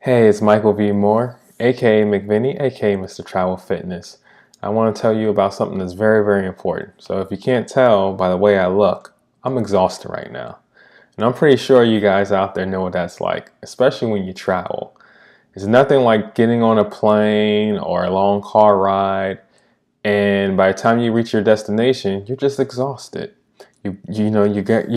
Hey, it's Michael V. Moore, aka MicVinny, aka Mr. Travel Fitness. I want to tell you about something that's very, very important. So, if you can't tell by the way I look, I'm exhausted right now. And I'm pretty sure you guys out there know what that's like, especially when you travel. It's nothing like getting on a plane or a long car ride, and by the time you reach your destination, you're just exhausted. You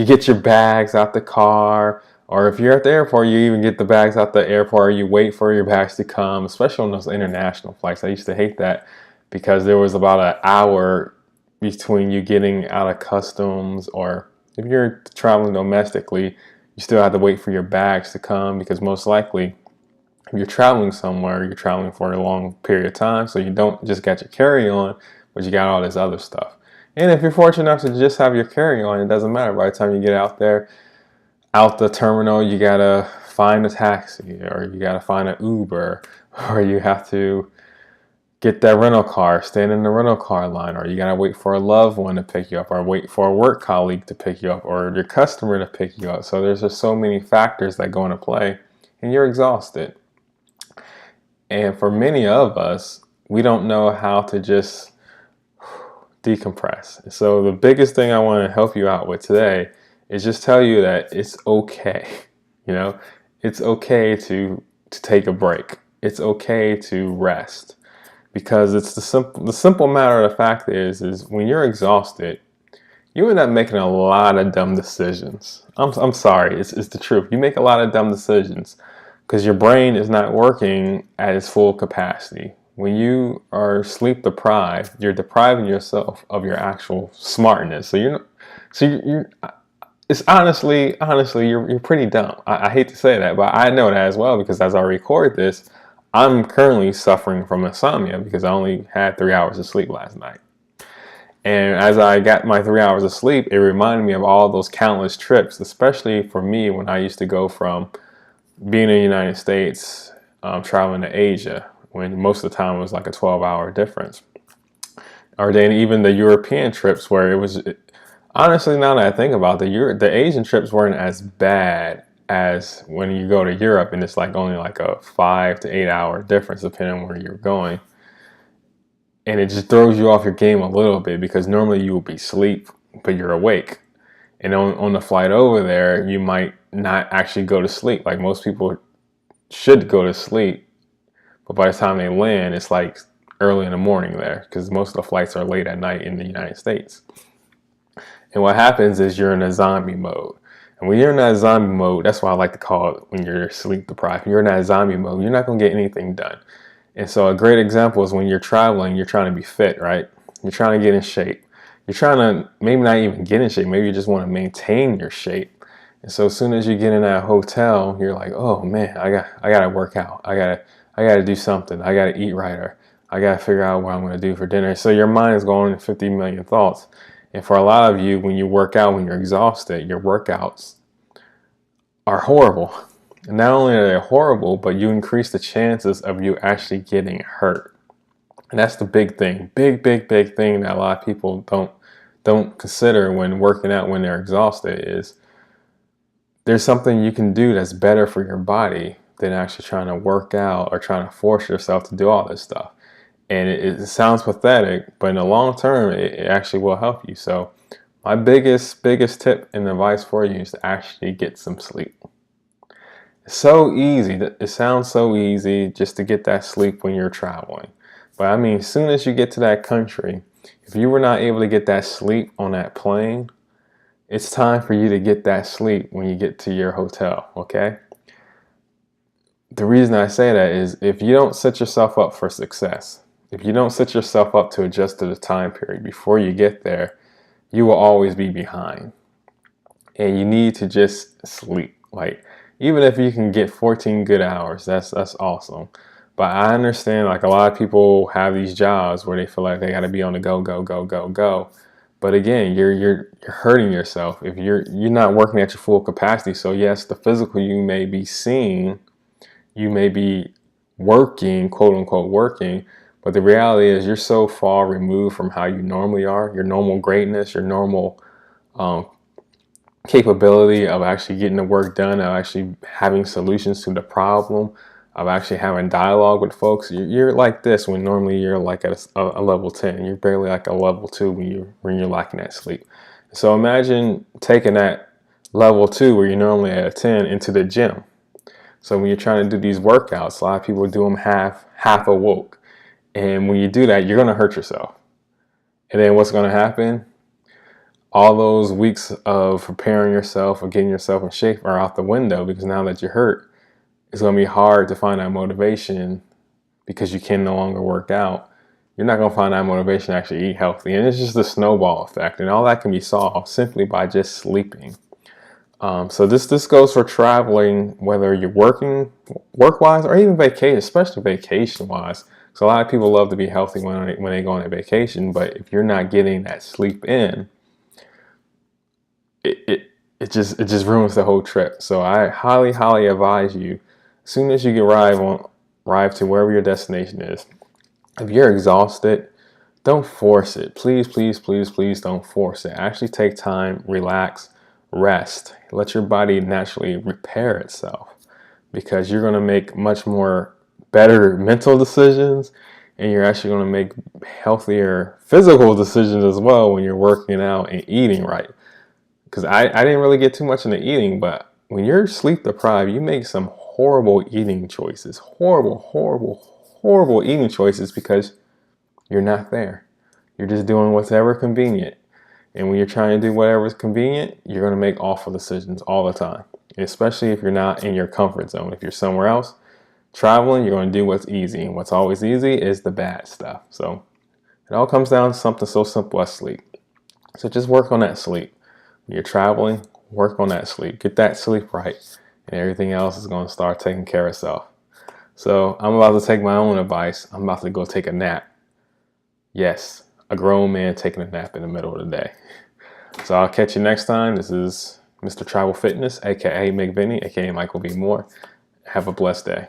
get your bags out the car, or if you're at the airport, you even get the bags out the airport, or you wait for your bags to come, especially on those international flights. I used to hate that because there was about an hour between you getting out of customs, or if you're traveling domestically, you still have to wait for your bags to come because most likely if you're traveling somewhere, you're traveling for a long period of time, so you don't just get your carry-on, but you got all this other stuff. And if you're fortunate enough to just have your carry-on, it doesn't matter. By the time you get out there, out the terminal, you gotta find a taxi, or you gotta find an Uber, or you have to get that rental car, stand in the rental car line, or you gotta wait for a loved one to pick you up, or wait for a work colleague to pick you up, or your customer to pick you up. So there's just so many factors that go into play, and you're exhausted. And for many of us, we don't know how to just decompress. So the biggest thing I want to help you out with today is just tell you that it's okay. You know, it's okay to take a break. It's okay to rest because it's the simple matter of the fact is when you're exhausted, you end up making a lot of dumb decisions. I'm sorry, it's the truth. You make a lot of dumb decisions because your brain is not working at its full capacity. When you are sleep deprived, you're depriving yourself of your actual smartness. So it's honestly, you're pretty dumb. I hate to say that, but I know that as well because as I record this, I'm currently suffering from insomnia because I only had 3 hours of sleep last night. And as I got my 3 hours of sleep, it reminded me of all those countless trips, especially for me when I used to go from being in the United States, traveling to Asia, when most of the time it was like a 12-hour difference. Or then even the European trips where it was, honestly, now that I think about it, the Asian trips weren't as bad as when you go to Europe and it's like only like a 5 to 8 hour difference depending on where you're going. And it just throws you off your game a little bit because normally you will be asleep, but you're awake. And on the flight over there, you might not actually go to sleep. Like most people should go to sleep, but by the time they land, it's like early in the morning there because most of the flights are late at night in the United States. And what happens is you're in a zombie mode. And when you're in that zombie mode, that's why I like to call it when you're sleep deprived. You're in that zombie mode, you're not going to get anything done. And so a great example is when you're traveling, you're trying to be fit, right? You're trying to get in shape. You're trying to maybe not even get in shape. Maybe you just want to maintain your shape. And so as soon as you get in that hotel, you're like, oh man, I gotta work out. I gotta do something. I gotta eat right, or I gotta figure out what I'm gonna do for dinner. So your mind is going 50 million thoughts. And for a lot of you, when you work out, when you're exhausted, your workouts are horrible. And not only are they horrible, but you increase the chances of you actually getting hurt. And that's the big thing, big thing that a lot of people don't consider when working out when they're exhausted is there's something you can do that's better for your body than actually trying to work out or trying to force yourself to do all this stuff. And it sounds pathetic, but in the long term, it actually will help you. So my biggest tip and advice for you is to actually get some sleep. It's so easy. It sounds so easy just to get that sleep when you're traveling. But I mean, as soon as you get to that country, if you were not able to get that sleep on that plane, it's time for you to get that sleep when you get to your hotel, okay? The reason I say that is if you don't set yourself up for success, if you don't set yourself up to adjust to the time period before you get there, you will always be behind. And you need to just sleep. Like, even if you can get 14 good hours, that's awesome. But I understand like a lot of people have these jobs where they feel like they got to be on the go. But again, you're hurting yourself if you're not working at your full capacity. So yes, the physical you may be seeing, you may be working, quote unquote working, but the reality is you're so far removed from how you normally are, your normal greatness, your normal capability of actually getting the work done, of actually having solutions to the problem, of actually having dialogue with folks. You're like this when normally you're like at a level 10. You're barely like a level 2 when you're lacking that sleep. So imagine taking that level 2 where you're normally at a 10 into the gym. So when you're trying to do these workouts, a lot of people do them half awoke. And when you do that, you're going to hurt yourself. And then what's going to happen? All those weeks of preparing yourself or getting yourself in shape are out the window, because now that you're hurt, it's going to be hard to find that motivation because you can no longer work out. You're not going to find that motivation to actually eat healthy. And it's just a snowball effect. And all that can be solved simply by just sleeping. So this goes for traveling, whether you're working work-wise or even vacation, especially vacation-wise. So a lot of people love to be healthy when they go on a vacation, but if you're not getting that sleep in, it just ruins the whole trip. So I highly advise you, as soon as you arrive to wherever your destination is, if you're exhausted, don't force it. Please don't force it. Actually take time, relax, rest. Let your body naturally repair itself, because you're going to make much more better mental decisions, and you're actually going to make healthier physical decisions as well when you're working out and eating right. Because I didn't really get too much into eating, but when you're sleep deprived, you make some horrible eating choices. Horrible eating choices, because you're not there. You're just doing whatever convenient. And when you're trying to do whatever is convenient, you're going to make awful decisions all the time. And especially if you're not in your comfort zone. If you're somewhere else traveling, you're going to do what's easy. And what's always easy is the bad stuff. So it all comes down to something so simple as sleep. So just work on that sleep. When you're traveling, work on that sleep. Get that sleep right, and everything else is going to start taking care of itself. So I'm about to take my own advice. I'm about to go take a nap. Yes, a grown man taking a nap in the middle of the day. So I'll catch you next time. This is Mr. Travel Fitness, aka MicVinny, aka Michael B. Moore. Have a blessed day.